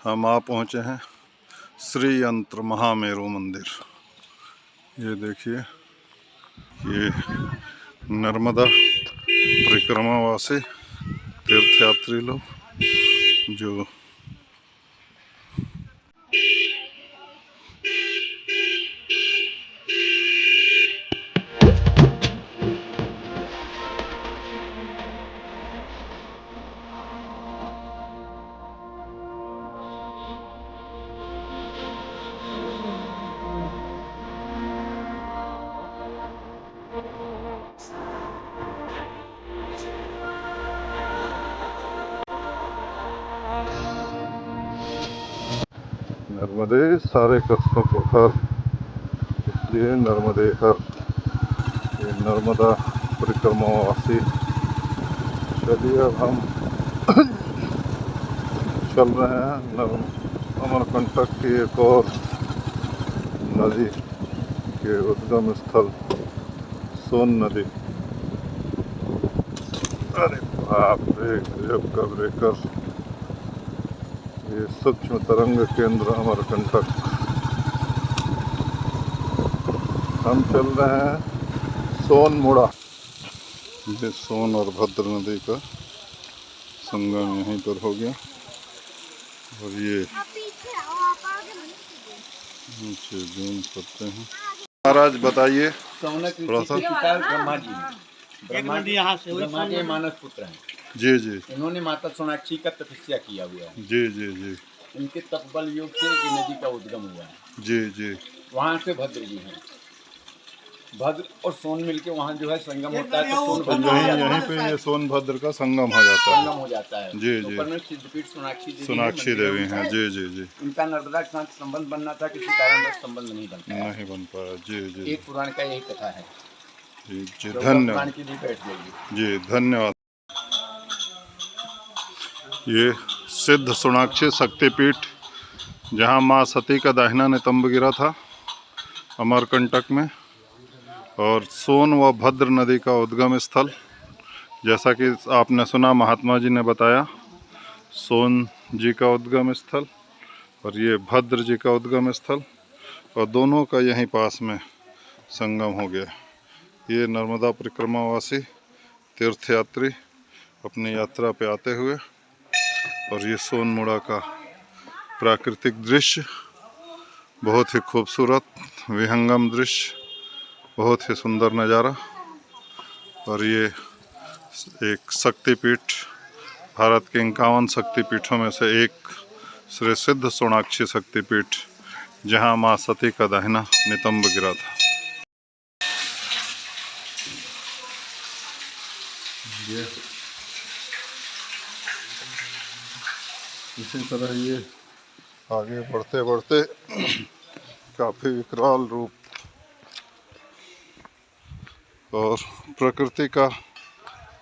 हम आ पहुँचे हैं श्री यंत्र महामेरु मंदिर। ये देखिए, ये नर्मदा परिक्रमावासी तीर्थयात्री लोग जो नर्मदे सारे कष्टों को हर, इसलिए नर्मदे हर। ये नर्मदा परिक्रमावासी। चलिए अब हम चल रहे हैं अमरकंटक की एक और नदी के उद्गम स्थल सोन नदी। अरे बाप रे, गजब का ब्रेकर। ये सूक्ष्म तरंग केंद्र अमरकंटक। हम चल रहे हैं सोनमुड़ा। ये सोन और भद्र नदी का संगम यहीं पर हो गया। और ये नीचे जूम करते हैं। महाराज बताइए थोड़ा सा। ब्रह्मा जी मानस पुत्र हैं। जी जी। इन्होंने माता सोनाक्षी का तपस्या किया हुआ है। जी जी जी। इनके तपबल योग से ये नदी का उद्गम हुआ है। जी जी। वहाँ से भद्र जी हैं। भद्र और सोन मिलके वहाँ जो है संगम होता है, तो सोनभद्र यहीं पे ये सोनभद्र का संगम हो जाता है। संगम हो जाता है। जी जी। ऊपर में सिद्धपीठ सोनाक्षी देवी हैं। जी जी जी। इनका नर्मदा के साथ संबंध बनना था, किसी कारणवश संबंध नहीं बन पाया। जी जी। एक पुराण का यही कथा है। जी जी, धन्यवाद की भी बैठ जाइए। जी, धन्यवाद। ये सिद्ध सोनाक्षी शक्तिपीठ, जहाँ माँ सती का दाहिना नितंब गिरा था अमरकंटक में, और सोन व भद्र नदी का उद्गम स्थल। जैसा कि आपने सुना, महात्मा जी ने बताया, सोन जी का उद्गम स्थल और ये भद्र जी का उद्गम स्थल, और दोनों का यहीं पास में संगम हो गया। ये नर्मदा परिक्रमावासी तीर्थयात्री अपनी यात्रा पे आते हुए, और ये सोनमुड़ा का प्राकृतिक दृश्य, बहुत ही खूबसूरत विहंगम दृश्य, बहुत ही सुंदर नज़ारा। और ये एक शक्तिपीठ, भारत के 51 शक्तिपीठों में से एक श्री सिद्ध सोनाक्षी शक्तिपीठ, जहाँ माँ सती का दाहिना नितंब गिरा था। ये इसी तरह ये आगे बढ़ते बढ़ते काफ़ी विकराल रूप और प्रकृति का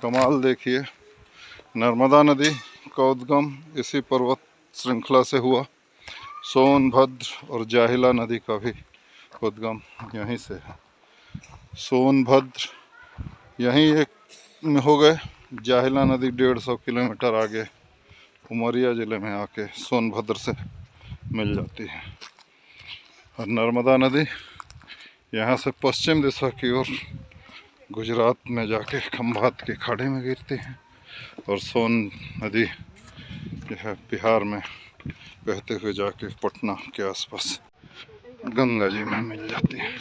कमाल देखिए। नर्मदा नदी का उद्गम इसी पर्वत श्रृंखला से हुआ। सोनभद्र और जाहिला नदी का भी उद्गम यहीं से है। सोनभद्र यहीं एक में हो गए, जाहिला नदी 150 किलोमीटर आगे उमरिया ज़िले में आके सोनभद्र से मिल जाती है। और नर्मदा नदी यहाँ से पश्चिम दिशा की ओर गुजरात में जाके खंभात के खाड़ी में गिरती है, और सोन नदी जो है बिहार में बहते हुए जाके पटना के आसपास गंगा जी में मिल जाती है।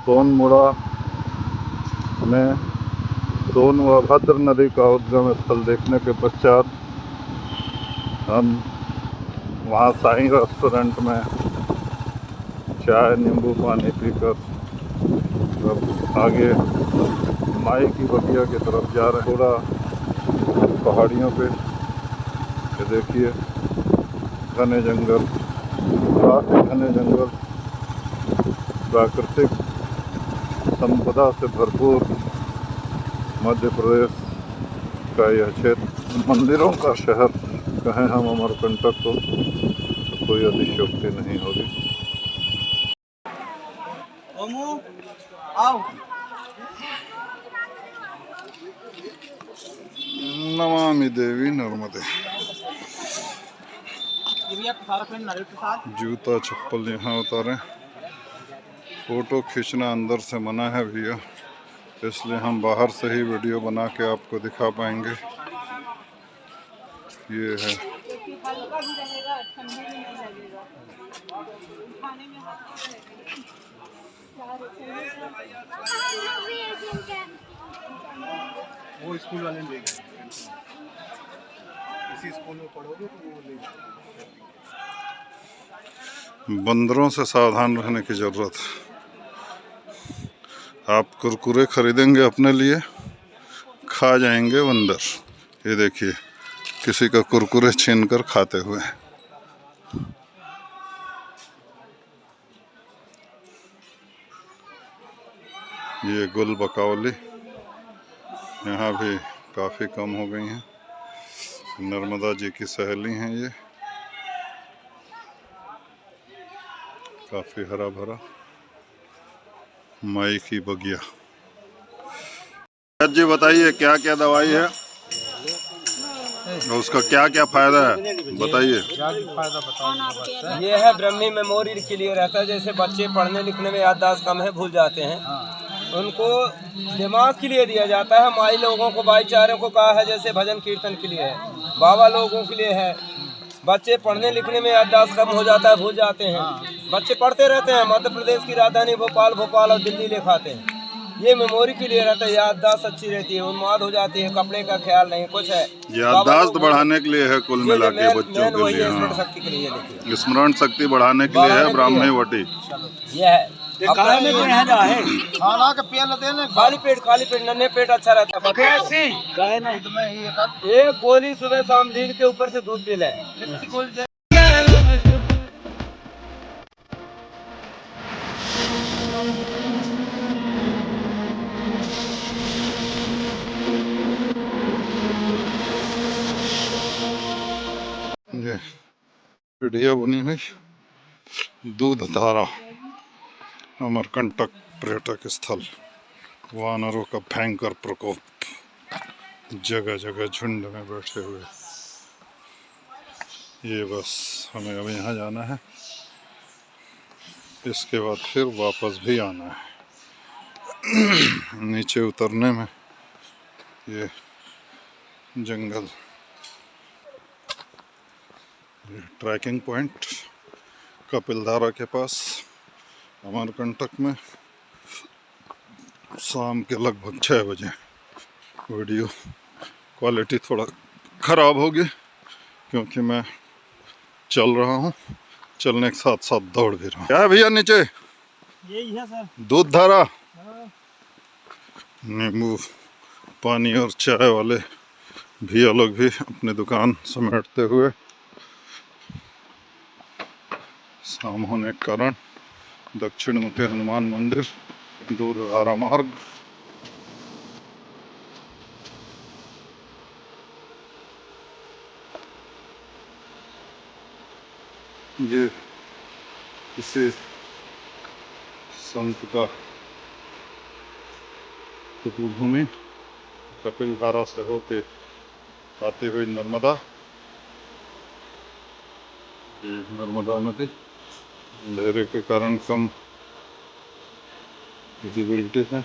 सोनमुड़ा में सोन व भद्र नदी का उद्गम स्थल देखने के पश्चात हम वहाँ साईं रेस्टोरेंट में चाय नींबू पानी पीकर अब आगे माई की बगिया की तरफ जा रहे हैं। थोड़ा पहाड़ियों पे ये देखिए घने जंगल, काफी घने जंगल, प्राकृतिक संपदा से भरपूर मध्य प्रदेश का यह क्षेत्र, मंदिरों का शहर कहें हम अमरकंटक को तो कोई अतिशयोक्ति नहीं होगी। नमामि देवी नर्मदे। जूता चप्पल यहाँ उतारें। फोटो खींचना अंदर से मना है भैया, इसलिए हम बाहर से ही वीडियो बना के आपको दिखा पाएंगे। ये है वो स्कूल वाले ले गए, इसी स्कूल में पढ़ोगे तो वो ले गए। बंदरों से सावधान रहने की जरूरत है। आप कुरकुरे खरीदेंगे अपने लिए, खा जाएंगे बंदर। ये देखिए किसी का कुरकुरे छीन कर खाते हुए। ये गुल बकावली यहाँ भी काफ़ी कम हो गई हैं। नर्मदा जी की सहेली हैं ये, काफ़ी हरा भरा। माई की बगिया। जी बताइए क्या क्या दवाई है और उसका क्या क्या फायदा है, बताइए। ये है ब्रह्मी मेमोरी के लिए रहता है। जैसे बच्चे पढ़ने लिखने में याददाश्त कम है, भूल जाते हैं, उनको दिमाग के लिए दिया जाता है। माई लोगों को, भाईचारे को कहा है, जैसे भजन कीर्तन के लिए है, बाबा लोगों के लिए है। बच्चे पढ़ने लिखने में याददाश्त कम हो जाता है, भूल जाते हैं। बच्चे पढ़ते रहते हैं, मध्य प्रदेश की राजधानी भोपाल, भोपाल और दिल्ली ले खाते हैं। ये मेमोरी के लिए रहता है, याददाश्त अच्छी रहती है, उन्माद हो जाती है, कपड़े का ख्याल नहीं, कुछ है याददाश्त बढ़ाने के लिए है, कुल मिला के बच्चों के लिए। स्मरण शक्ति के लिए, देखिए स्मरण शक्ति बढ़ाने के लिए है ब्राह्मी वटी। ये है खाना के पेड़ लेते हैं, खाली पेट नन्हे पेट अच्छा रहता है। एक गोली सुबह शाम नींद के ऊपर से दूध पी ले। ये वीडियो बनी हुई दूध धारा, अमरकंटक पर्यटक स्थल। वानरों का भयंकर प्रकोप, जगह जगह झुंड में बैठे हुए। ये बस हमें अब यहाँ जाना है, इसके बाद फिर वापस भी आना है। नीचे उतरने में ये जंगल, ये ट्रैकिंग पॉइंट कपिलधारा के पास अमरकंटक में, शाम के लगभग 6 बजे। वीडियो क्वालिटी थोड़ा ख़राब होगी क्योंकि मैं चल रहा हूँ, चलने के साथ साथ दौड़ भी रहा हूँ। क्या है भैया नीचे? यही है सर, दूध धारा, नींबू पानी और चाय वाले भैया लोग भी अपनी दुकान समेटते हुए। शाम होने के कारण दक्षिण मुखी हनुमान मंदिर, दूध धारा मार्ग। ये किसी संत का भूमि, कपिलधारा से होके आती हुई नर्मदा, ये नर्मदा नदी अंधेरे के कारण कम विजिबिलिटी है।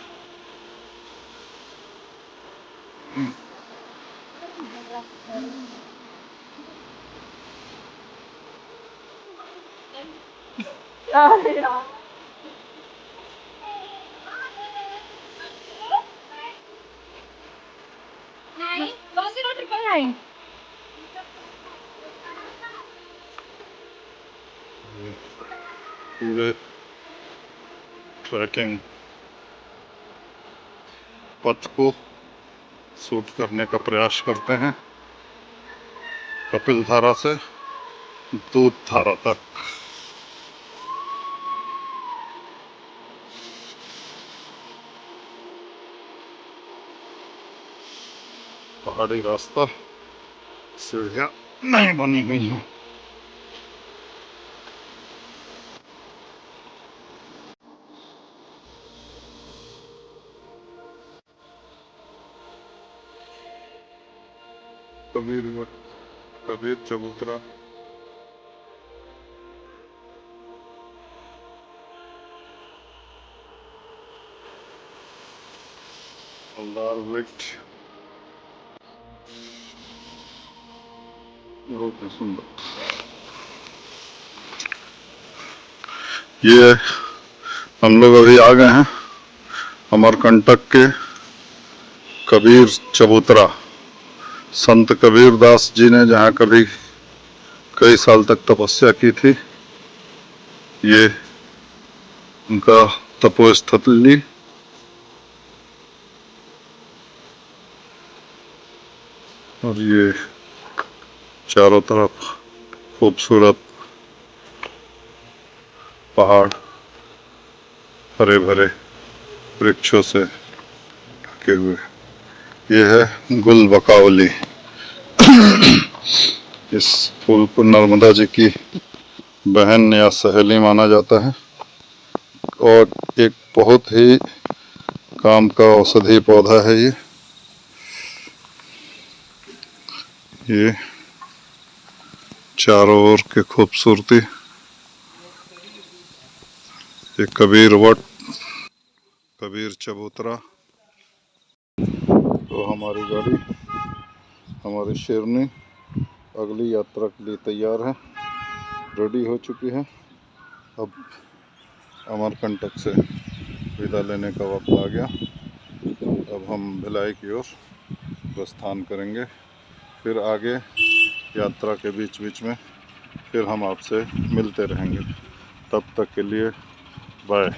पूरे ट्रैकिंग पथ को शूट करने का प्रयास करते हैं, कपिल धारा से दूध धारा तक। पहाड़ी रास्ता, सीढ़ियाँ नहीं बनी हुई हैं। कबीर चबूतरा, हलदार वृक्ष, बहुत ही सुंदर। ये हम लोग अभी आ गए हैं अमरकंटक के कबीर चबूतरा। संत कबीर दास जी ने जहाँ कभी कई साल तक तपस्या की थी, ये उनका तपोस्थली। और ये चारों तरफ खूबसूरत पहाड़ हरे भरे वृक्षों से ढके हुए। ये है गुल बकावली। इस फूल को नर्मदा जी की बहन या सहेली माना जाता है और एक बहुत ही काम का औषधि पौधा है ये चारों ओर की खूबसूरती। ये कबीर वट, कबीर चबूतरा। तो हमारी गाड़ी, हमारी शेरनी अगली यात्रा के लिए तैयार है, रेडी हो चुकी है। अब अमरकंटक से विदा लेने का वक्त आ गया। अब हम भिलाई की ओर प्रस्थान करेंगे। फिर आगे यात्रा के बीच बीच में फिर हम आपसे मिलते रहेंगे। तब तक के लिए बाय।